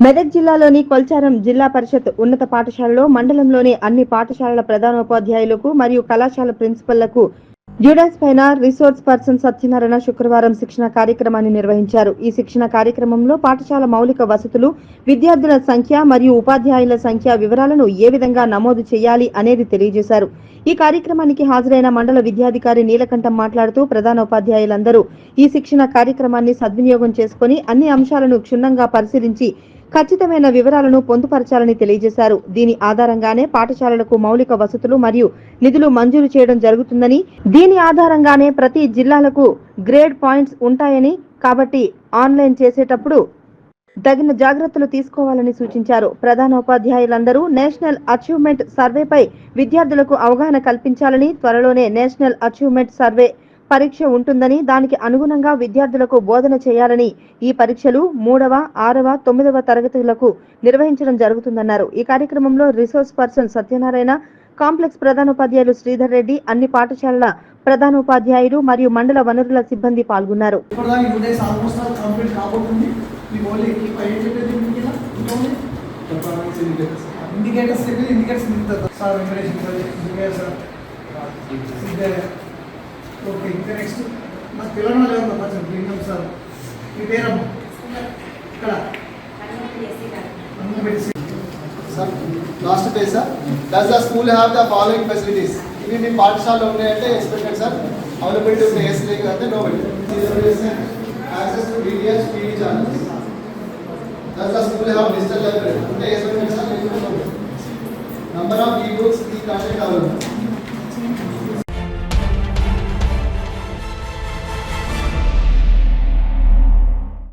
మెదక్ జిల్లాలోని కొల్చారం జిల్లా పరిషత్ ఉన్నత పాఠశాలలో మండలంలోని అన్ని పాఠశాలల ప్రధానోపాధ్యాయులకు మరియు కళాశాల ప్రిన్సిపల్లకు డ్యూడెన్స్ పైన రిసోర్స్ పర్సన్ సత్యనారాయణ శుక్రవారం శిక్షణ కార్యక్రమాన్ని నిర్వహించారు. ఈ శిక్షణ కార్యక్రమంలో పాఠశాల మౌలిక వసతులు, విద్యార్థుల సంఖ్య మరియు ఉపాధ్యాయుల సంఖ్య వివరాలను ఏ విధంగా నమోదు చేయాలి అనేది తెలియజేశారు. ఈ కార్యక్రమానికి హాజరైన మండల విద్యాధికారి నీలకంఠం మాట్లాడుతూ ప్రధానోపాధ్యాయులందరూ ఈ శిక్షణ కార్యక్రమాన్ని సద్వినియోగం చేసుకుని అన్ని అంశాలను క్షుణ్ణంగా పరిశీలించి ఖచ్చితమైన వివరాలను పొందుపరచాలని తెలియజేశారు. దీని ఆధారంగానే పాఠశాలలకు మౌలిక వసతులు మరియు నిధులు మంజూరు చేయడం జరుగుతుందని, దీని ఆధారంగానే ప్రతి జిల్లాలకు గ్రేడ్ పాయింట్స్ ఉంటాయని, కాబట్టి ఆన్లైన్ చేసేటప్పుడు తగిన జాగ్రత్తలు తీసుకోవాలని సూచించారు. ప్రధానోపాధ్యాయులందరూ నేషనల్ అచీవ్మెంట్ సర్వేపై విద్యార్థులకు అవగాహన కల్పించాలని, త్వరలోనే నేషనల్ అచీవ్మెంట్ సర్వే పరీక్ష ఉంటుందని, దానికి అనుగుణంగా విద్యార్థులకు బోధన చేయాలని, ఈ పరీక్షలు 3వ, 6వ, 9వ తరగతులకు నిర్వహించడం జరుగుతుందన్నారు. ఈ కార్యక్రమంలో రిసోర్స్ పర్సన్ సత్యనారాయణ, కాంప్లెక్స్ ప్రధానోపాధ్యాయులు శ్రీధర్ రెడ్డి, అన్ని పాఠశాలల ప్రధానోపాధ్యాయులు మరియు మండల వనరుల సిబ్బంది పాల్గొన్నారు. ఓకే, ఇంకా నెక్స్ట్ మా తెలంగాణ లేవు కొంచెం ప్రీమియం సార్ మీ పేరమ్మ ఇక్కడ sir last page sir. Does the school have the following facilities? ఇవి మీ పాఠశాలలో ఉన్నాయంటే ఎక్స్పెక్టెడ్ సార్. అవైలబిలిటీ ఉంటే ఎస్, లేకపోతే no. Access to DTS TV channels. Does the school have digital library? ఉంటే ఎక్స్పెక్టెడ్ సార్, లేకపోతే no. Number of e books e content available.